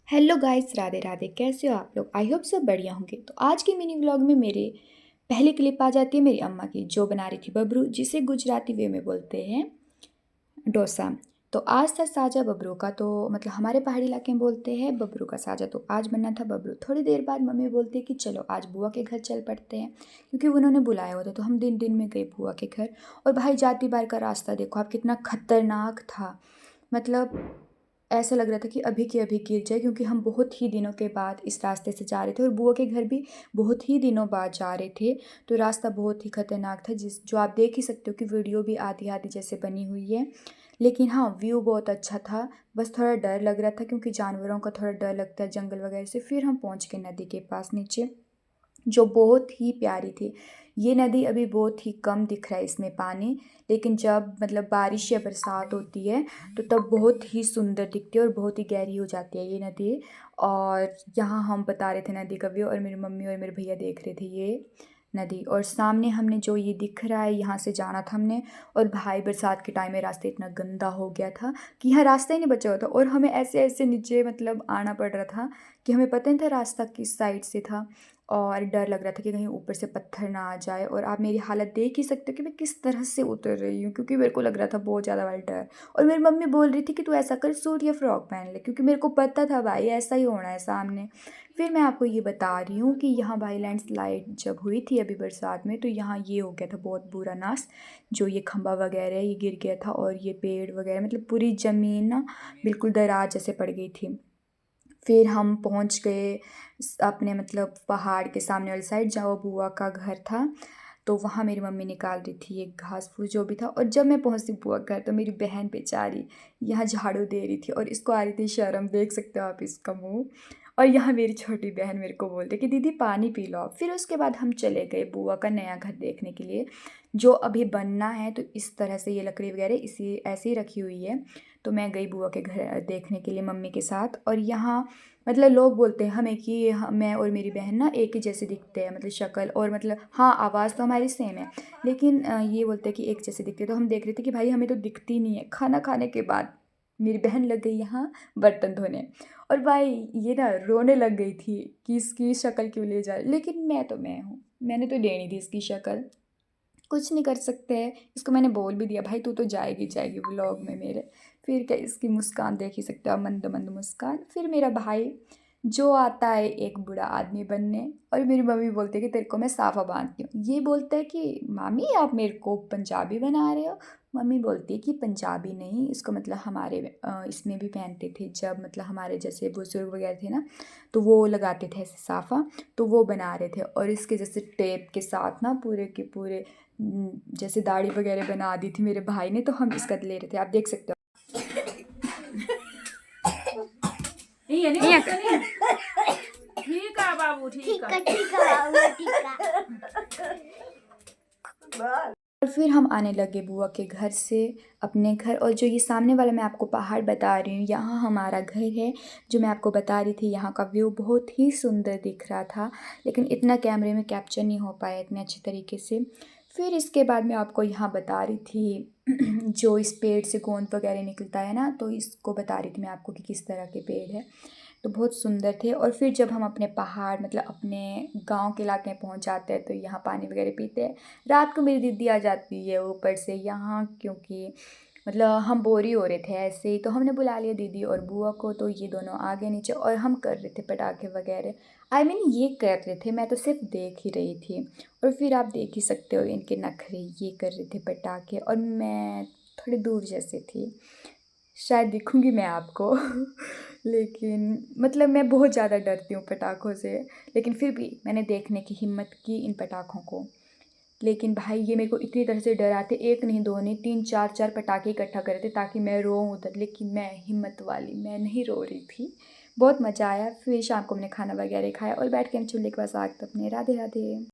Hello guys, Radhe Radhe. कैसे हो आप लोग? आई होप सब बढ़िया होंगे। तो आज के मिनी व्लॉग में मेरे पहली क्लिप आ जाती है मेरी अम्मा की, जो बना रही थी बबरू, जिसे गुजराती वे में बोलते हैं डोसा। तो आज था साजा बबरू का, तो मतलब हमारे पहाड़ी इलाके में बोलते हैं बबरू का साजा। तो आज बनना था बबरू। थोड़ी देर बाद मम्मी बोलती है कि चलो आज बुआ के घर चल पड़ते हैं, क्योंकि उन्होंने बुलाया होता। तो हम दिन दिन में गए बुआ के घर। और भाई जाती बार का रास्ता देखो आप, कितना खतरनाक था। मतलब ऐसा लग रहा था कि अभी के अभी गिर जाए, क्योंकि हम बहुत ही दिनों के बाद इस रास्ते से जा रहे थे और बुआ के घर भी बहुत ही दिनों बाद जा रहे थे। तो रास्ता बहुत ही खतरनाक था, जिस जो आप देख ही सकते हो कि वीडियो भी आधी आधी जैसे बनी हुई है। लेकिन हाँ, व्यू बहुत अच्छा था। बस थोड़ा डर लग रहा था, क्योंकि जानवरों का थोड़ा डर लगता है जंगल वगैरह से। फिर हम पहुँच गए नदी के पास नीचे, जो बहुत ही प्यारी थी। ये नदी अभी बहुत ही कम दिख रहा है इसमें पानी, लेकिन जब मतलब बारिश या बरसात होती है तो तब बहुत ही सुंदर दिखती है और बहुत ही गहरी हो जाती है ये नदी। और यहाँ हम बता रहे थे नदी का व्यू, और मेरी मम्मी और मेरे भैया देख रहे थे ये नदी। और सामने हमने जो ये दिख रहा है, यहाँ से जाना था हमने। और भाई बरसात के टाइम में रास्ता इतना गंदा हो गया था कि यहाँ रास्ता ही नहीं बचा हुआ था, और हमें ऐसे ऐसे नीचे मतलब आना पड़ रहा था कि हमें पता नहीं था रास्ता किस साइड से था। और डर लग रहा था कि कहीं ऊपर से पत्थर ना आ जाए। और आप मेरी हालत देख ही सकते हो कि मैं किस तरह से उतर रही हूँ, क्योंकि मेरे को लग रहा था बहुत ज़्यादा वाला डर। और मेरी मम्मी बोल रही थी कि तू ऐसा कर, सूट या फ्रॉक पहन ले, क्योंकि मेरे को पता था भाई ऐसा ही होना है सामने। फिर मैं आपको ये बता रही हूँ कि यहाँ भाई लैंडस्लाइड जब हुई थी अभी बरसात में, तो यहाँ ये हो गया था बहुत बुरा नाश। जो ये खंभा वगैरह है ये गिर गया था, और ये पेड़ वगैरह मतलब पूरी ज़मीन ना बिल्कुल दरार जैसे पड़ गई थी। फिर हम पहुंच गए अपने मतलब पहाड़ के सामने वाली साइड, जहाँ बुआ का घर था। तो वहाँ मेरी मम्मी निकाल रही थी एक घास फूस जो भी था। और जब मैं पहुंची बुआ के घर, तो मेरी बहन बेचारी यहाँ झाड़ू दे रही थी, और इसको आ रही थी शर्म, देख सकते हो आप इसका मुंह। और यहाँ मेरी छोटी बहन मेरे को बोलते कि दीदी पानी पी लो। फिर उसके बाद हम चले गए बुआ का नया घर देखने के लिए, जो अभी बनना है। तो इस तरह से ये लकड़ी वगैरह इसी ऐसे ही रखी हुई है। तो मैं गई बुआ के घर देखने के लिए मम्मी के साथ। और यहाँ मतलब लोग बोलते हैं हमें कि मैं और मेरी बहन ना एक ही जैसे दिखते हैं, मतलब शक्ल और मतलब हाँ, आवाज़ तो हमारी सेम है। लेकिन ये बोलते हैं कि एक जैसे दिखते हैं। तो हम देख रहे थे कि भाई हमें तो दिखती नहीं है। खाना खाने के बाद मेरी बहन लग गई यहाँ बर्तन धोने, और भाई ये ना रोने लग गई थी कि इसकी शक्ल क्यों ले जा रही। लेकिन मैं हूँ, मैंने तो लेनी थी इसकी शक्ल। कुछ नहीं कर सकते हैं। इसको मैंने बोल भी दिया, भाई तू तो जाएगी जाएगी व्लॉग में मेरे। फिर क्या, इसकी मुस्कान देख ही सकते हो आप, मंद मंद मुस्कान। फिर मेरा भाई जो आता है एक बुरा आदमी बनने। और मेरी मम्मी बोलती है कि तेरे को मैं साफा बांधती हूँ। ये बोलता है कि मामी आप मेरे को पंजाबी बना रहे हो। मम्मी बोलती है कि पंजाबी नहीं, इसको मतलब हमारे इसमें भी पहनते थे जब मतलब हमारे जैसे बुजुर्ग वगैरह थे ना, तो वो लगाते थे ऐसे साफा। तो वो बना रहे थे, और इसके जैसे टेप के साथ ना पूरे के पूरे जैसे दाढ़ी वगैरह बना दी थी मेरे भाई ने। तो हम इसका ले रहे थे, आप देख सकते हो। ठीक है बाबू, ठीक है ठीक है बाबू, ठीक है। और फिर हम आने लगे बुआ के घर से अपने घर। और जो ये सामने वाला मैं आपको पहाड़ बता रही हूँ, यहाँ हमारा घर है। जो मैं आपको बता रही थी, यहाँ का व्यू बहुत ही सुंदर दिख रहा था, लेकिन इतना कैमरे में कैप्चर नहीं हो पाया इतने अच्छे तरीके से। फिर इसके बाद मैं आपको यहाँ बता रही थी जो इस पेड़ से गोंद वगैरह निकलता है ना, तो इसको बता रही थी मैं आपको कि किस तरह के पेड़ है। तो बहुत सुंदर थे। और फिर जब हम अपने पहाड़ मतलब अपने गांव के इलाके में पहुंच जाते हैं, तो यहाँ पानी वगैरह पीते हैं। रात को मेरी दीदी आ जाती है ऊपर से यहाँ, क्योंकि मतलब हम बोर ही हो रहे थे ऐसे ही। तो हमने बुला लिया दीदी और बुआ को, तो ये दोनों आ गए नीचे। और हम कर रहे थे पटाखे वगैरह। आई मीन ये कर रहे थे, मैं तो सिर्फ देख ही रही थी। और फिर आप देख ही सकते हो इनके नखरे, ये कर रहे थे पटाखे, और मैं थोड़ी दूर जैसे थी, शायद दिखूंगी मैं आपको लेकिन मतलब मैं बहुत ज़्यादा डरती हूँ पटाखों से। लेकिन फिर भी मैंने देखने की हिम्मत की इन पटाखों को। लेकिन भाई ये मेरे को इतनी तरह से डराते, एक नहीं दो नहीं, तीन चार चार पटाखे इकट्ठा करे थे ताकि मैं रोऊँ उधर। लेकिन मैं हिम्मत वाली, मैं नहीं रो रही थी। बहुत मज़ा आया। फिर शाम को हमने खाना वगैरह खाया और बैठ के हम चूल्हे के पास आग तपने। राधे राधे।